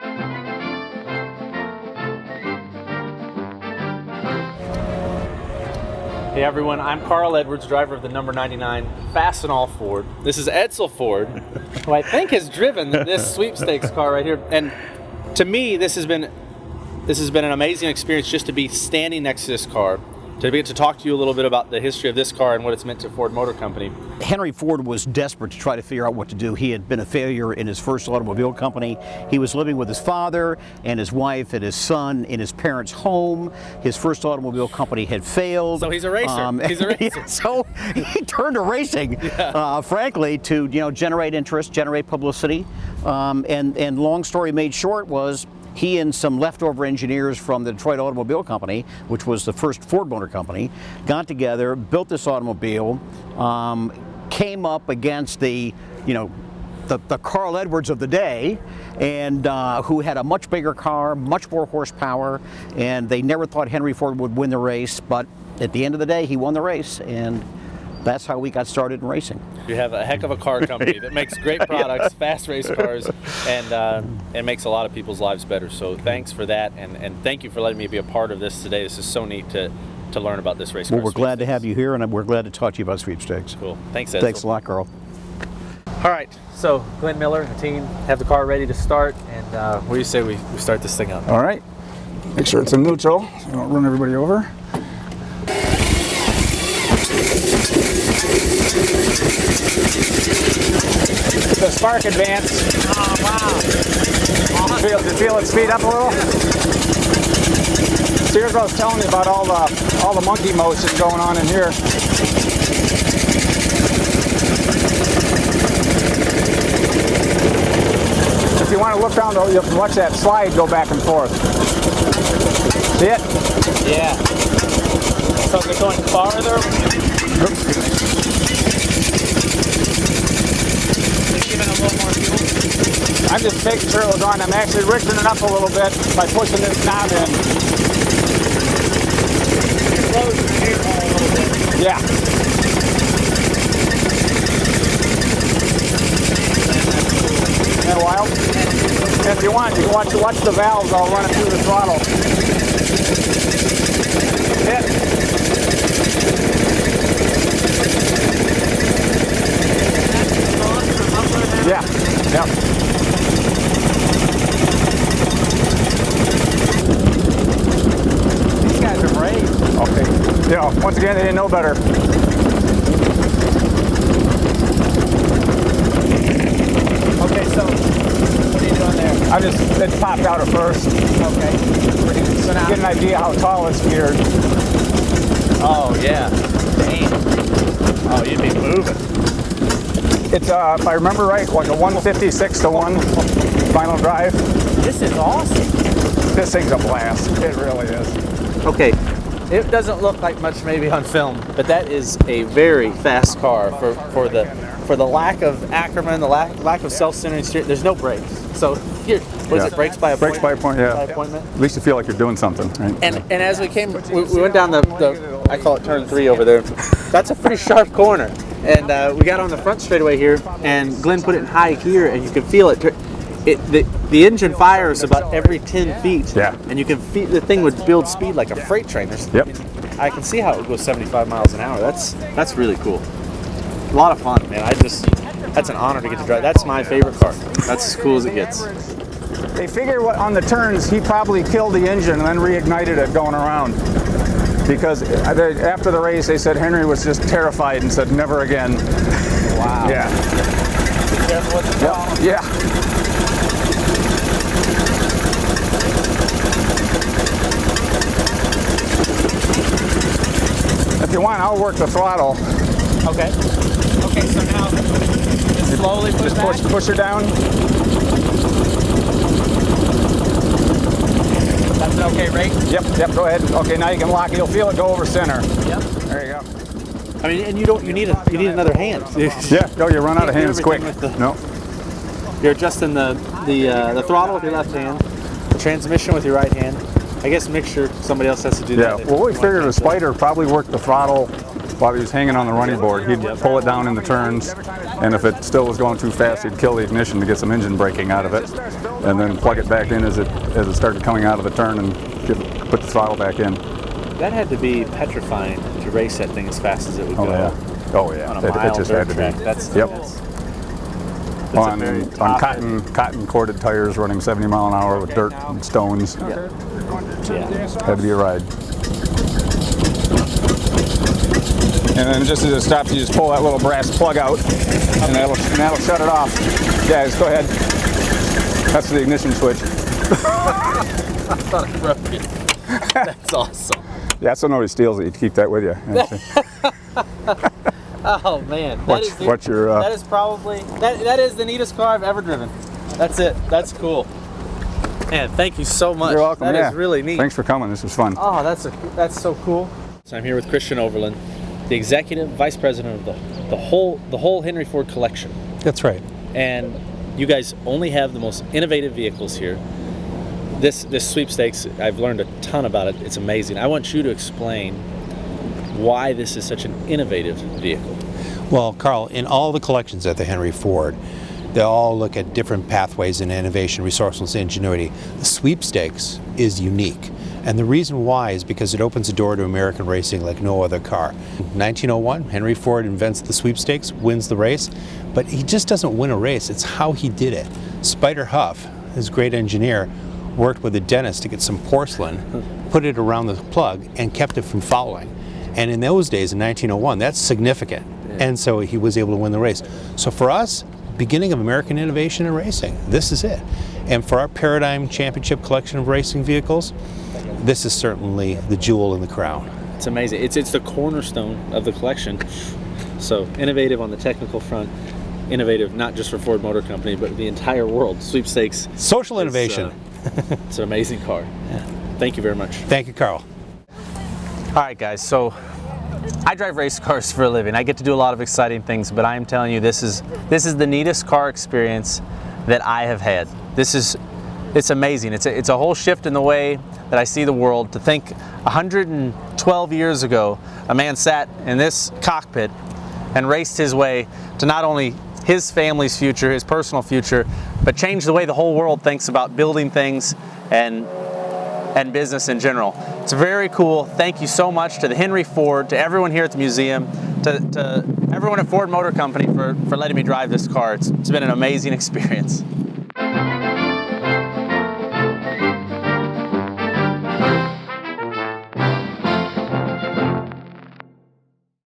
Hey everyone, I'm Carl Edwards, driver of the number 99 Fastenal Ford. This is Edsel Ford, who I think has driven this sweepstakes car right here. And to me, this has been an amazing experience just to be standing next to this car, to get to talk to you a little bit about the history of this car and what it's meant to Ford Motor Company. Henry Ford was desperate to try to figure out what to do. He had been a failure in his first automobile company. He was living with his father and his wife and his son in his parents' home. His first automobile company had failed. So he's a racer. He's a racer. So he turned to racing, frankly, to generate interest, generate publicity. And long story made short was, he and some leftover engineers from the Detroit Automobile Company, which was the first Ford Motor Company, got together, built this automobile, came up against the Carl Edwards of the day, and who had a much bigger car, much more horsepower, and they never thought Henry Ford would win the race, but at the end of the day, he won the race, and that's how we got started in racing. You have a heck of a car company that makes great products, fast race cars, and makes a lot of people's lives better. So thanks for that, and thank you for letting me be a part of this today. This is so neat to learn about this race car. Well, we're glad to have you here, and we're glad to talk to you about sweepstakes. Cool. Thanks, Edsel. Thanks a lot, Carl. All right, so Glenn Miller and the team have the car ready to start, and what do you say we start this thing up? All right. Make sure it's in neutral so you don't run everybody over. The spark advance. Oh, wow. Did you feel it speed up a little? So here's what I was telling you about all the monkey motion going on in here. If you want to look down, though, you have to watch that slide go back and forth. See it? Yeah. So they're going farther. Giving a little more fuel. I'm just making sure it was on. I'm actually ripping it up a little bit by pushing this knob in. Close the air hole a little bit. Yeah. Isn't that wild? And if you want, you can watch the valves. I'll run it through the throttle. Hit. Yeah. Yep. These guys are brave. Okay. Yeah. Once again, they didn't know better. Okay, so what are you doing there? It popped out at first. Okay. So now, Get an idea how tall it's geared. oh yeah. Dang. Oh, you'd be moving. It's if I remember right, like a 156-to-1 final drive. This is awesome. This thing's a blast. It really is. Okay, it doesn't look like much maybe on film, but that is a very fast car for the lack of Ackerman, the lack of self-centered steering. There's no brakes. So here, what is it? Brakes by appointment. Brakes by appointment. Yeah. By appointment. At least you feel like you're doing something, right? And as we came, we went down the I call it turn 3 over there. That's a pretty sharp corner. And we got on the front straightaway here, and Glenn put it in high gear, and you could feel it. The engine fires about every 10 feet. Yeah. And you can feel the thing would build speed like a freight train. Yep. I can see how it would go 75 miles an hour. That's really cool. A lot of fun, man. That's an honor to get to drive. That's my favorite car. That's as cool as it gets. They figure on the turns, he probably killed the engine and then reignited it going around. Because after the race, they said Henry was just terrified and said, never again. Wow. Yeah. Be careful with the throttle. Yeah. If you want, I'll work the throttle. Okay. Okay, so now just slowly Just push her down. That's an okay rate? Yep, go ahead. Okay, now you can lock it. You'll feel it go over center. Yep. There you go. I mean, and you need another hand. Yeah, no, you run out of hands quick. No. You're adjusting the throttle with your left hand, the transmission with your right hand. I guess make sure somebody else has to do that. Yeah, well, we figured the Spider probably worked the throttle while he was hanging on the running board, he'd pull it down in the turns, and if it still was going too fast, he'd kill the ignition to get some engine braking out of it, and then plug it back in as it started coming out of the turn and put the throttle back in. That had to be petrifying to race that thing as fast as it would go. Oh yeah. On a mile it just dirt had to track. be. That's on cotton corded tires running 70 mile an hour with dirt and stones. Yeah. Had to be a ride. And then just as it stops, you just pull that little brass plug out, and that'll shut it off. Yeah, just go ahead. That's the ignition switch. I thought I broke it. That's awesome. Yeah, so nobody steals it. You keep that with you. Oh man, that is probably that is the neatest car I've ever driven. That's it. That's cool. Man, thank you so much. You're welcome. That is really neat. Thanks for coming. This was fun. Oh, that's so cool. So I'm here with Christian Overland, the executive vice president of the whole Henry Ford collection. That's right. And you guys only have the most innovative vehicles here. This sweepstakes, I've learned a ton about it. It's amazing. I want you to explain why this is such an innovative vehicle. Well, Carl, in all the collections at the Henry Ford, they all look at different pathways in innovation, resourcefulness, and ingenuity. The sweepstakes is unique. And the reason why is because it opens the door to American racing like no other car. In 1901, Henry Ford invents the sweepstakes, wins the race, but he just doesn't win a race, it's how he did it. Spider Huff, his great engineer, worked with a dentist to get some porcelain, put it around the plug, and kept it from fouling. And in those days, in 1901, that's significant. And so he was able to win the race. So for us, beginning of American innovation in racing, this is it. And for our Paradigm Championship collection of racing vehicles, this is certainly the jewel in the crown. It's amazing. It's the cornerstone of the collection. So innovative on the technical front, innovative not just for Ford Motor Company, but the entire world. Sweepstakes. Social innovation. It's an amazing car. Yeah. Thank you very much. Thank you, Carl. All right, guys. So I drive race cars for a living. I get to do a lot of exciting things, but I am telling you, this is the neatest car experience that I have had. It's amazing. It's a whole shift in the way that I see the world. To think 112 years ago, a man sat in this cockpit and raced his way to not only his family's future, his personal future, but change the way the whole world thinks about building things and business in general. It's very cool. Thank you so much to the Henry Ford, to everyone here at the museum, to everyone at Ford Motor Company for letting me drive this car. It's been an amazing experience.